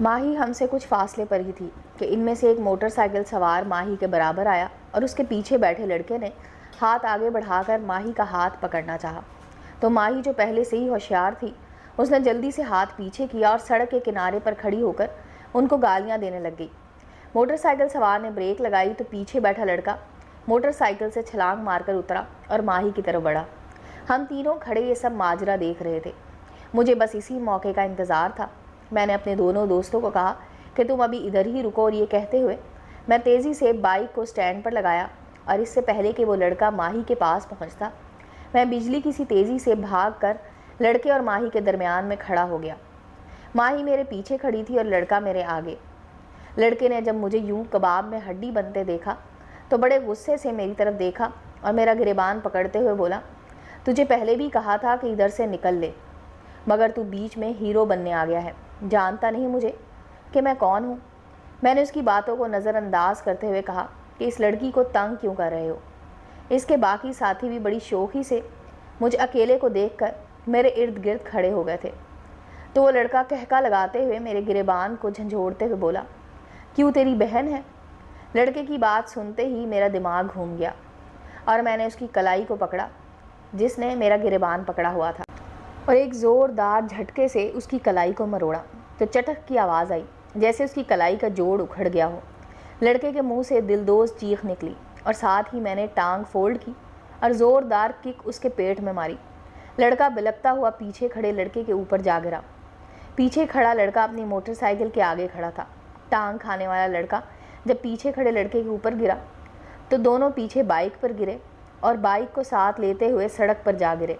माही हमसे कुछ फासले पर ही थी कि इनमें से एक मोटरसाइकिल सवार माही के बराबर आया और उसके पीछे बैठे लड़के ने हाथ आगे बढ़ाकर माही का हाथ पकड़ना चाहा। तो माही, जो पहले से ही होशियार थी, उसने जल्दी से हाथ पीछे किया और सड़क के किनारे पर खड़ी होकर उनको गालियां देने लग गई। मोटरसाइकिल सवार ने ब्रेक लगाई तो पीछे बैठा लड़का मोटरसाइकिल से छलांग मारकर उतरा और माही की तरफ बढ़ा। हम तीनों खड़े ये सब माजरा देख रहे थे। मुझे बस इसी मौके का इंतज़ार था। मैंने अपने दोनों दोस्तों को कहा कि तुम अभी इधर ही रुको, और ये कहते हुए मैं तेज़ी से बाइक को स्टैंड पर लगाया और इससे पहले कि वो लड़का माही के पास पहुंचता, मैं बिजली की सी तेज़ी से भागकर लड़के और माही के दरमियान में खड़ा हो गया। माही मेरे पीछे खड़ी थी और लड़का मेरे आगे। लड़के ने जब मुझे यूं कबाब में हड्डी बनते देखा तो बड़े गुस्से से मेरी तरफ देखा और मेरा गिरेबान पकड़ते हुए बोला, तुझे पहले भी कहा था कि इधर से निकल ले, मगर तू बीच में हीरो बनने आ गया है। जानता नहीं मुझे कि मैं कौन हूँ। मैंने उसकी बातों को नज़रअंदाज करते हुए कहा कि इस लड़की को तंग क्यों कर रहे हो। इसके बाकी साथी भी बड़ी शौक़ी से मुझे अकेले को देखकर मेरे इर्द गिर्द खड़े हो गए थे। तो वो लड़का कहका लगाते हुए मेरे गिरेबान को झंझोड़ते हुए बोला, क्यों, तेरी बहन है? लड़के की बात सुनते ही मेरा दिमाग घूम गया और मैंने उसकी कलाई को पकड़ा जिसने मेरा गिरेबान पकड़ा हुआ था और एक ज़ोरदार झटके से उसकी कलाई को मरोड़ा तो चटक की आवाज़ आई, जैसे उसकी कलाई का जोड़ उखड़ गया हो। लड़के के मुंह से दिलदोज़ चीख निकली और साथ ही मैंने टांग फोल्ड की और ज़ोरदार किक उसके पेट में मारी। लड़का बिलखता हुआ पीछे खड़े लड़के के ऊपर जा गिरा। पीछे खड़ा लड़का अपनी मोटरसाइकिल के आगे खड़ा था। टांग खाने वाला लड़का जब पीछे खड़े लड़के के ऊपर गिरा तो दोनों पीछे बाइक पर गिरे और बाइक को साथ लेते हुए सड़क पर जा गिरे।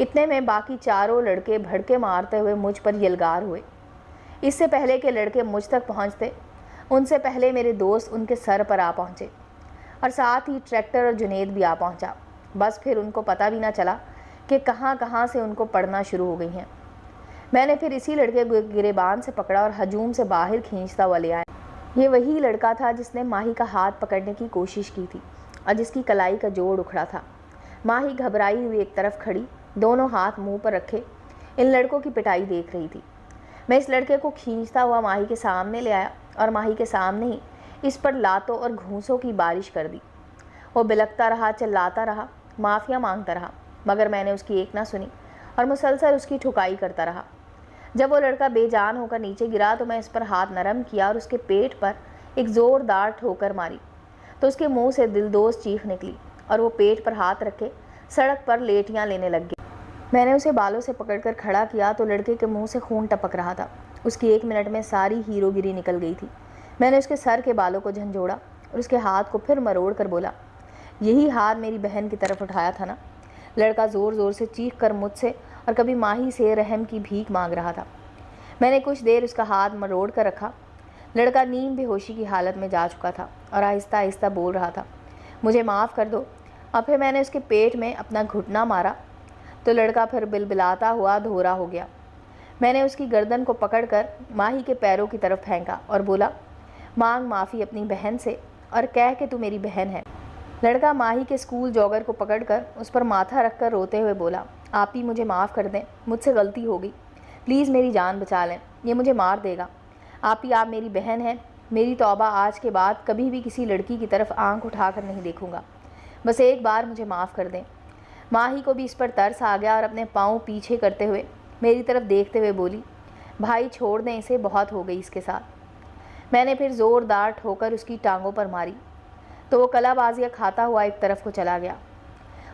इतने में बाकी चारों लड़के भड़के मारते हुए मुझ पर यलगार हुए। इससे पहले कि लड़के मुझ तक पहुंचते, उनसे पहले मेरे दोस्त उनके सर पर आ पहुंचे और साथ ही ट्रैक्टर और जुनेद भी आ पहुंचा। बस फिर उनको पता भी ना चला कि कहां कहां से उनको पड़ना शुरू हो गई हैं। मैंने फिर इसी लड़के को गिरेबान से पकड़ा और हजूम से बाहर खींचता हुआ ले आया। ये वही लड़का था जिसने माही का हाथ पकड़ने की कोशिश की थी और जिसकी कलाई का जोड़ उखड़ा था। माही घबराई हुई एक तरफ खड़ी, दोनों हाथ मुंह पर रखे इन लड़कों की पिटाई देख रही थी। मैं इस लड़के को खींचता हुआ माही के सामने ले आया और माही के सामने ही इस पर लातों और घूंसों की बारिश कर दी। वो बिलखता रहा, चिल्लाता रहा, माफ़िया मांगता रहा, मगर मैंने उसकी एक ना सुनी और मुसलसल उसकी ठुकाई करता रहा। जब वो लड़का बेजान होकर नीचे गिरा तो मैं इस पर हाथ नरम किया और उसके पेट पर एक ज़ोरदार ठोकर मारी तो उसके मुंह से दिलदोज़ चीख निकली और वो पेट पर हाथ रखे सड़क पर लेटियाँ लेने लग गया। मैंने उसे बालों से पकड़कर खड़ा किया तो लड़के के मुंह से खून टपक रहा था। उसकी 1 मिनट में सारी हीरोगिरी निकल गई थी। मैंने उसके सर के बालों को झंझोड़ा और उसके हाथ को फिर मरोड़ कर बोला, यही हाथ मेरी बहन की तरफ उठाया था ना? लड़का ज़ोर ज़ोर से चीख कर मुझसे और कभी माही से रहम की भीख मांग रहा था। मैंने कुछ देर उसका हाथ मरोड़ कर रखा। लड़का नीम बेहोशी की हालत में जा चुका था और आहिस्ता आहिस्ता बोल रहा था, मुझे माफ़ कर दो। और फिर मैंने उसके पेट में अपना घुटना मारा तो लड़का फिर बिलबिलाता हुआ धोरा हो गया। मैंने उसकी गर्दन को पकड़कर माही के पैरों की तरफ फेंका और बोला, मांग माफ़ी अपनी बहन से और कह कि तू मेरी बहन है। लड़का माही के स्कूल जॉगर को पकड़कर उस पर माथा रखकर रोते हुए बोला, आप ही मुझे माफ़ कर दें, मुझसे गलती हो गई, प्लीज़ मेरी जान बचा लें, ये मुझे मार देगा। आप मेरी बहन हैं। मेरी तौबा, आज के बाद कभी भी किसी लड़की की तरफ आंख उठाकर नहीं देखूंगा। बस एक बार मुझे माफ़ कर दें। माही को भी इस पर तरस आ गया और अपने पाँव पीछे करते हुए मेरी तरफ देखते हुए बोली, भाई छोड़ दें इसे, बहुत हो गई इसके साथ। मैंने फिर ज़ोरदार ठोकर उसकी टांगों पर मारी तो वो कलाबाजियाँ खाता हुआ एक तरफ को चला गया।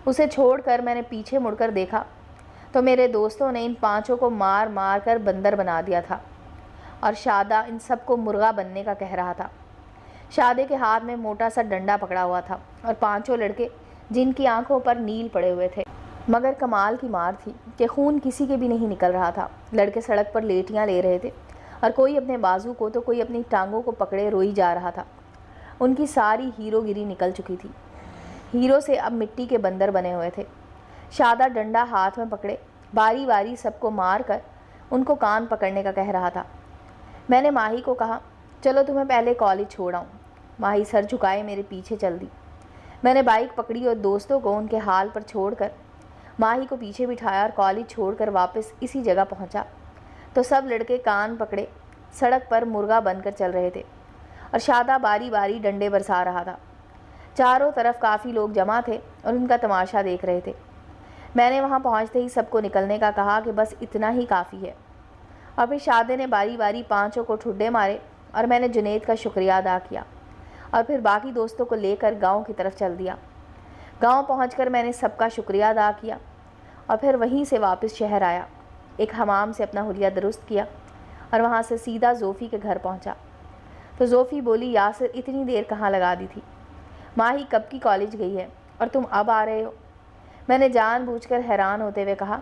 उसे छोड़कर मैंने पीछे मुड़कर देखा तो मेरे दोस्तों ने इन 5 को मार मार कर बंदर बना दिया था और शादा इन सबको मुर्गा बनने का कह रहा था। शादे के हाथ में मोटा सा डंडा पकड़ा हुआ था और 5 लड़के जिनकी आंखों पर नील पड़े हुए थे, मगर कमाल की मार थी कि खून किसी के भी नहीं निकल रहा था। लड़के सड़क पर लेटियाँ ले रहे थे और कोई अपने बाजू को तो कोई अपनी टांगों को पकड़े रोई जा रहा था। उनकी सारी हीरोगिरी निकल चुकी थी। हीरो से अब मिट्टी के बंदर बने हुए थे। शादा डंडा हाथ में पकड़े बारी बारी सबको मार कर उनको कान पकड़ने का कह रहा था। मैंने माही को कहा, चलो तुम्हें पहले कॉलेज छोड़ आऊँ। माही सर झुकाए मेरे पीछे चल दी। मैंने बाइक पकड़ी और दोस्तों को उनके हाल पर छोड़कर माही को पीछे बिठाया और कॉलेज छोड़कर वापस इसी जगह पहुंचा तो सब लड़के कान पकड़े सड़क पर मुर्गा बनकर चल रहे थे और शादा बारी बारी डंडे बरसा रहा था। चारों तरफ काफ़ी लोग जमा थे और उनका तमाशा देख रहे थे। मैंने वहाँ पहुँचते ही सबको निकलने का कहा कि बस इतना ही काफ़ी है। और फिर शादे ने बारी बारी पांचों को ठुड्डे मारे और मैंने जुनैद का शुक्रिया अदा किया और फिर बाकी दोस्तों को लेकर गांव की तरफ चल दिया। गांव पहुंचकर मैंने सबका शुक्रिया अदा किया और फिर वहीं से वापस शहर आया। एक हमाम से अपना हुलिया दुरुस्त किया और वहाँ से सीधा जोफ़ी के घर पहुँचा। तो जोफ़ी बोली, यासिर इतनी देर कहाँ लगा दी थी? माही कब की कॉलेज गई है और तुम अब आ रहे हो? मैंने जानबूझकर हैरान होते हुए कहा,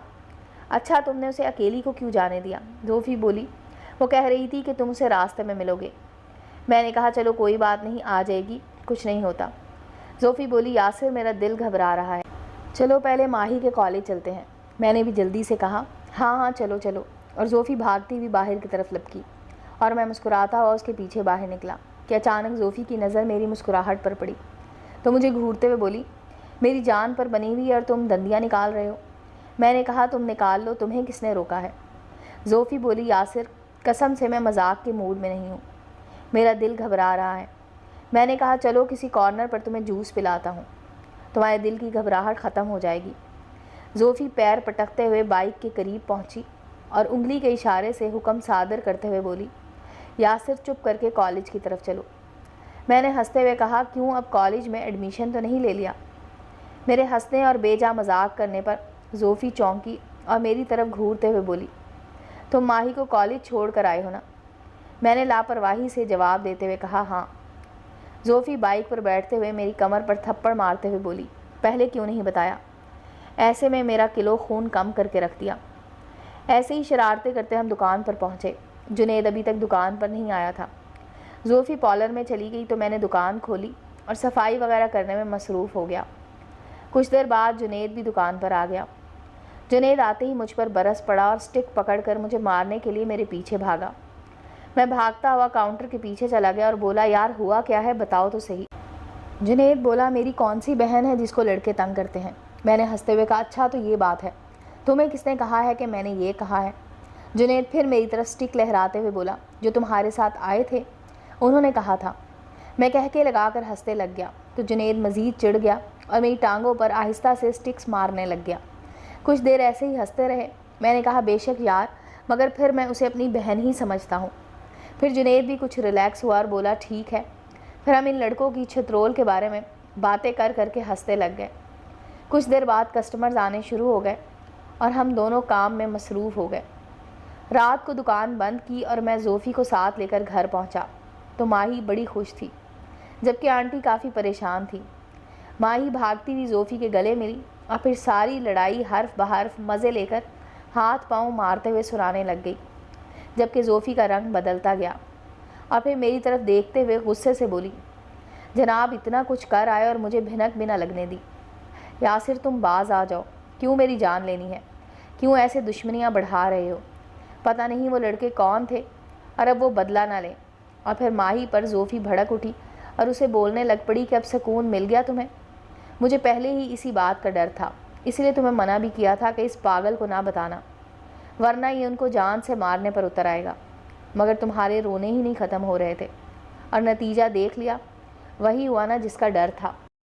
अच्छा तुमने उसे अकेली को क्यों जाने दिया? जोफ़ी बोली, वो कह रही थी कि तुम उसे रास्ते में मिलोगे। मैंने कहा चलो कोई बात नहीं, आ जाएगी, कुछ नहीं होता। जोफ़ी बोली, यासिर मेरा दिल घबरा रहा है, चलो पहले माही के कॉलेज चलते हैं। मैंने भी जल्दी से कहा, हाँ हाँ चलो चलो। और जोफ़ी भागती हुई बाहर की तरफ लपकी और मैं मुस्कुराता हुआ उसके पीछे बाहर निकला कि अचानक जोफ़ी की नज़र मेरी मुस्कुराहट पर पड़ी तो मुझे घूरते हुए बोली, मेरी जान पर बनी हुई और तुम दंदियाँ निकाल रहे हो। मैंने कहा तुम निकाल लो, तुम्हें किसने रोका है? जोफ़ी बोली, यासिर कसम से मैं मजाक के मूड में नहीं हूँ, मेरा दिल घबरा रहा है। मैंने कहा चलो किसी कॉर्नर पर तुम्हें जूस पिलाता हूँ, तुम्हारे दिल की घबराहट ख़त्म हो जाएगी। जोफ़ी पैर पटकते हुए बाइक के करीब पहुँची और उंगली के इशारे से हुक्म सादर करते हुए बोली, यासिर चुप करके कॉलेज की तरफ चलो। मैंने हंसते हुए कहा, क्यों अब कॉलेज में एडमिशन तो नहीं ले लिया? मेरे हंसने और बेजा मजाक करने पर जोफ़ी चौंकी और मेरी तरफ घूरते हुए बोली, तुम माही को कॉलेज छोड़ कर आए हो ना? मैंने लापरवाही से जवाब देते हुए कहा, हाँ। जोफ़ी बाइक पर बैठते हुए मेरी कमर पर थप्पड़ मारते हुए बोली, पहले क्यों नहीं बताया? ऐसे में मेरा किलो खून कम करके रख दिया। ऐसे ही शरारतें करते हम दुकान पर पहुँचे। जुनैद अभी तक दुकान पर नहीं आया था। जोफ़ी पार्लर में चली गई तो मैंने दुकान खोली और सफाई वगैरह करने में मसरूफ़ हो गया। कुछ देर बाद जुनैद भी दुकान पर आ गया। जुनैद आते ही मुझ पर बरस पड़ा और स्टिक पकड़कर मुझे मारने के लिए मेरे पीछे भागा। मैं भागता हुआ काउंटर के पीछे चला गया और बोला, यार हुआ क्या है, बताओ तो सही। जुनैद बोला, मेरी कौन सी बहन है जिसको लड़के तंग करते हैं? मैंने हंसते हुए कहा, अच्छा तो ये बात है, तुम्हें किसने कहा है कि मैंने ये कहा है? जुनैद फिर मेरी तरफ स्टिक लहराते हुए बोला, जो तुम्हारे साथ आए थे उन्होंने कहा था। मैं कह के लगाकर हंसते लग गया तो जुनैद मज़ीद चिढ़ गया और मेरी टांगों पर आहिस्ता से स्टिक्स मारने लग गया। कुछ देर ऐसे ही हंसते रहे। मैंने कहा, बेशक यार, मगर फिर मैं उसे अपनी बहन ही समझता हूँ। फिर जुनैद भी कुछ रिलैक्स हुआ और बोला, ठीक है। फिर हम इन लड़कों की छतरोल के बारे में बातें कर करके हंसते लग गए। कुछ देर बाद कस्टमर्स आने शुरू हो गए और हम दोनों काम में मसरूफ़ हो गए। रात को दुकान बंद की और मैं जोफ़ी को साथ लेकर घर पहुंचा तो माही बड़ी खुश थी, जबकि आंटी काफ़ी परेशान थी। माही भागती हुई जोफ़ी के गले मिली और फिर सारी लड़ाई हर्फ बहर्फ मज़े लेकर हाथ पांव मारते हुए सुनाने लग गई, जबकि जोफ़ी का रंग बदलता गया और फिर मेरी तरफ देखते हुए गुस्से से बोली, जनाब इतना कुछ कर आए और मुझे भिनक भी ना लगने दी। यासिर तुम बाज आ जाओ, क्यों मेरी जान लेनी है? क्यों ऐसे दुश्मनियाँ बढ़ा रहे हो? पता नहीं वो लड़के कौन थे और अब वो बदला ना लें। और फिर माही पर जोफ़ी भड़क उठी और उसे बोलने लग पड़ी कि अब सुकून मिल गया तुम्हें? मुझे पहले ही इसी बात का डर था, इसलिए तुम्हें मना भी किया था कि इस पागल को ना बताना, वरना ये उनको जान से मारने पर उतर आएगा। मगर तुम्हारे रोने ही नहीं ख़त्म हो रहे थे और नतीजा देख लिया, वही हुआ ना जिसका डर था।